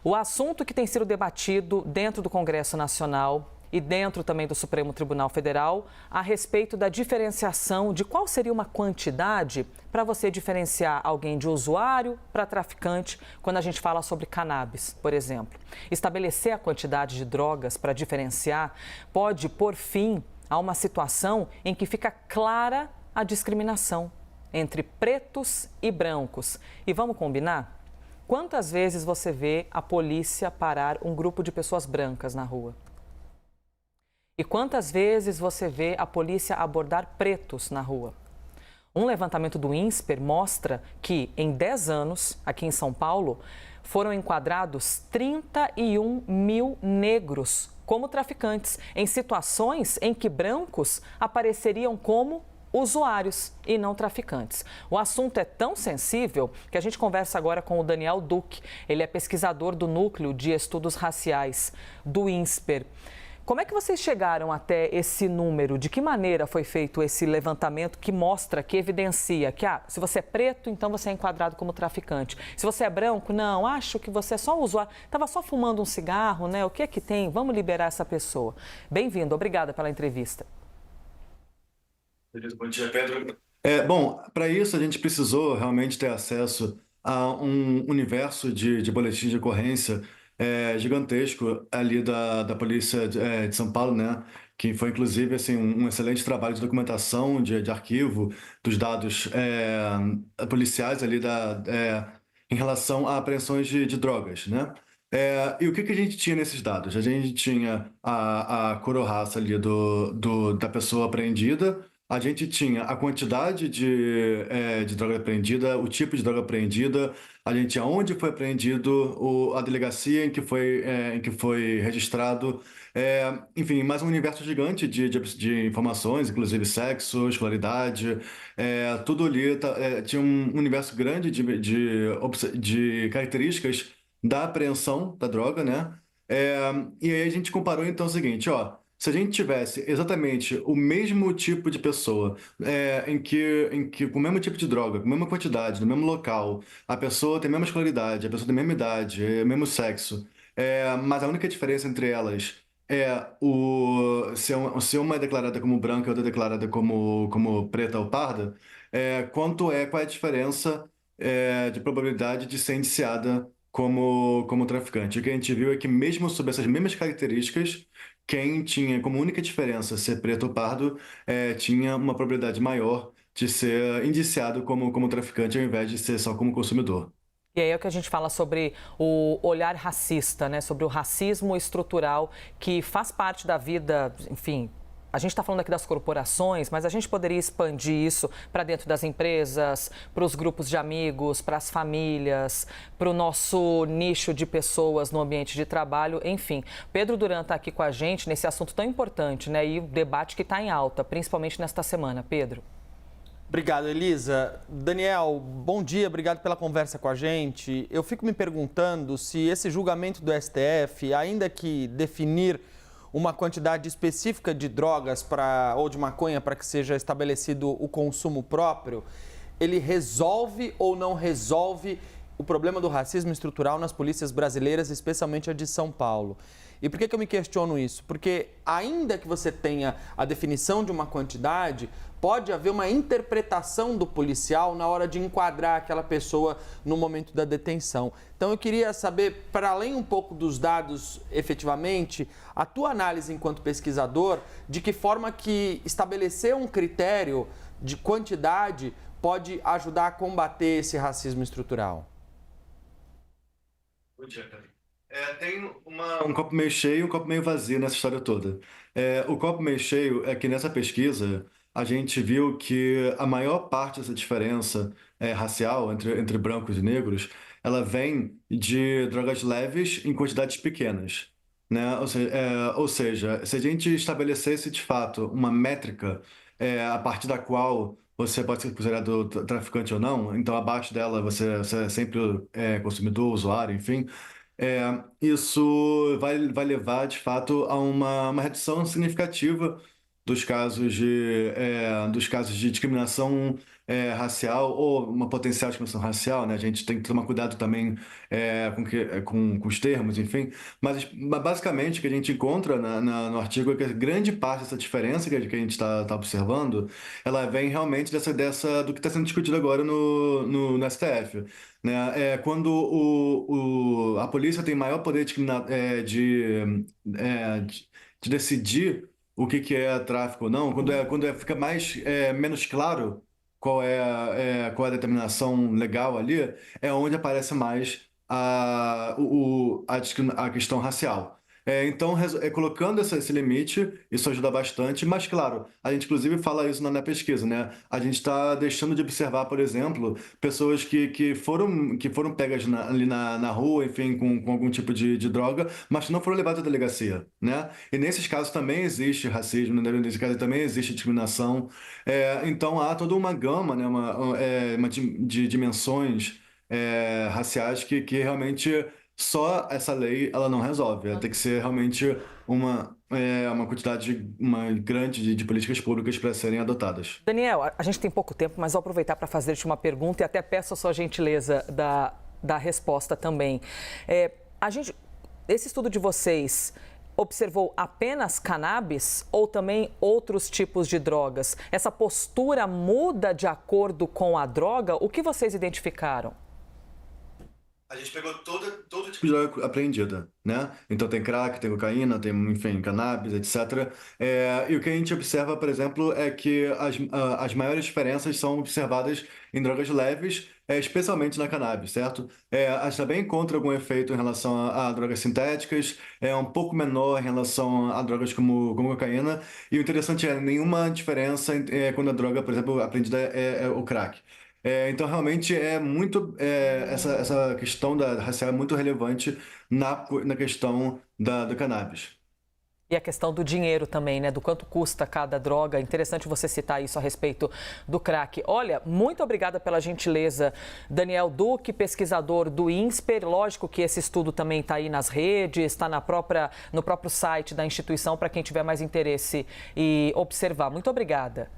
O assunto que tem sido debatido dentro do Congresso Nacional e dentro também do Supremo Tribunal Federal a respeito da diferenciação de qual seria uma quantidade para você diferenciar alguém de usuário para traficante quando a gente fala sobre cannabis, por exemplo. Estabelecer a quantidade de drogas para diferenciar pode pôr fim a uma situação em que fica clara a discriminação entre pretos e brancos. E vamos combinar? Quantas vezes você vê a polícia parar um grupo de pessoas brancas na rua? E quantas vezes você vê a polícia abordar pretos na rua? Um levantamento do INSPER mostra que, em 10 anos, aqui em São Paulo, foram enquadrados 31 mil negros como traficantes, em situações em que brancos apareceriam como usuários e não traficantes. O assunto é tão sensível que a gente conversa agora com o Daniel Duque. Ele é pesquisador do Núcleo de Estudos Raciais do INSPER. Como é que vocês chegaram até esse número? De que maneira foi feito esse levantamento que mostra, que evidencia que se você é preto, então você é enquadrado como traficante. Se você é branco, não, acho que você é só um usuário, estava só fumando um cigarro, né? O que é que tem? Vamos liberar essa pessoa. Bem-vindo, obrigada pela entrevista. Beleza, bom dia, Pedro. Bom, para isso a gente precisou realmente ter acesso a um universo de boletins de ocorrência gigantesco ali da Polícia de São Paulo, né? Que foi inclusive assim, um excelente trabalho de documentação, de arquivo dos dados policiais ali em relação a apreensões de drogas, né? E o que a gente tinha nesses dados? A gente tinha a cor ou raça ali da pessoa apreendida. A gente tinha a quantidade de droga apreendida, o tipo de droga apreendida, a gente tinha onde foi apreendido, a delegacia em que foi registrado, enfim, mais um universo gigante de informações, inclusive sexo, escolaridade, tudo ali tinha um universo grande de características da apreensão da droga, né? E aí a gente comparou então o seguinte, ó. Se a gente tivesse exatamente o mesmo tipo de pessoa, em que com o mesmo tipo de droga, com a mesma quantidade, no mesmo local, a pessoa tem a mesma escolaridade, a pessoa tem a mesma idade, o mesmo sexo, mas a única diferença entre elas é se uma é declarada como branca e outra é declarada como preta ou parda, qual é a diferença de probabilidade de ser indiciada como traficante. O que a gente viu é que mesmo sob essas mesmas características, quem tinha como única diferença ser preto ou pardo, tinha uma probabilidade maior de ser indiciado como traficante ao invés de ser só como consumidor. E aí é o que a gente fala sobre o olhar racista, né? Sobre o racismo estrutural que faz parte da vida, enfim. A gente está falando aqui das corporações, mas a gente poderia expandir isso para dentro das empresas, para os grupos de amigos, para as famílias, para o nosso nicho de pessoas no ambiente de trabalho, enfim. Pedro Duran está aqui com a gente nesse assunto tão importante, né? E o debate que está em alta, principalmente nesta semana. Pedro. Obrigado, Elisa. Daniel, bom dia, obrigado pela conversa com a gente. Eu fico me perguntando se esse julgamento do STF, ainda que definir uma quantidade específica de drogas ou de maconha para que seja estabelecido o consumo próprio, ele resolve ou não resolve o problema do racismo estrutural nas polícias brasileiras, especialmente a de São Paulo. E por que eu me questiono isso? Porque ainda que você tenha a definição de uma quantidade, pode haver uma interpretação do policial na hora de enquadrar aquela pessoa no momento da detenção. Então eu queria saber, para além um pouco dos dados efetivamente, a tua análise enquanto pesquisador, de que forma que estabelecer um critério de quantidade pode ajudar a combater esse racismo estrutural. Bom dia, Pedro. Tem um copo meio cheio e um copo meio vazio nessa história toda. O copo meio cheio é que nessa pesquisa a gente viu que a maior parte dessa diferença racial entre brancos e negros, ela vem de drogas leves em quantidades pequenas, né? Ou seja, se a gente estabelecesse de fato uma métrica a partir da qual você pode ser considerado traficante ou não, então abaixo dela você é sempre consumidor, usuário, enfim. Isso vai levar, de fato, a uma redução significativa dos casos de discriminação racial ou uma potencial discriminação racial, né? A gente tem que tomar cuidado também com os termos, enfim. Mas basicamente o que a gente encontra no artigo é que a grande parte dessa diferença que a gente está observando, ela vem realmente do que está sendo discutido agora no STF. Né? Quando a polícia tem maior poder de decidir o que é tráfico ou não, quando fica menos claro qual é a determinação legal ali, é onde aparece mais a questão racial. Então, colocando esse limite, isso ajuda bastante, mas claro, a gente inclusive fala isso na pesquisa, né? A gente está deixando de observar, por exemplo, pessoas que foram pegas ali na rua, enfim, com algum tipo de droga, mas que não foram levadas à delegacia, né? E nesses casos também existe racismo, né? Nesses casos também existe discriminação. Então há toda uma gama, né? De dimensões raciais que realmente só essa lei ela não resolve. Ela tem que ser realmente uma quantidade grande de políticas públicas para serem adotadas. Daniel, a gente tem pouco tempo, mas vou aproveitar para fazer-te uma pergunta e até peço a sua gentileza da resposta também. Esse estudo de vocês observou apenas cannabis ou também outros tipos de drogas? Essa postura muda de acordo com a droga? O que vocês identificaram? A gente pegou todo tipo de droga apreendida, né? Então tem crack, tem cocaína, tem, enfim, cannabis, etc. E o que a gente observa, por exemplo, é que as maiores diferenças são observadas em drogas leves, especialmente na cannabis, certo? A gente também encontra algum efeito em relação a drogas sintéticas, um pouco menor em relação a drogas como cocaína. E o interessante nenhuma diferença quando a droga, por exemplo, apreendida é o crack. Então, realmente, essa questão da racial é muito relevante na questão do cannabis. E a questão do dinheiro também, né? Do quanto custa cada droga. Interessante você citar isso a respeito do crack. Olha, muito obrigada pela gentileza, Daniel Duque, pesquisador do INSPER. Lógico que esse estudo também está aí nas redes, está no próprio site da instituição para quem tiver mais interesse e observar. Muito obrigada.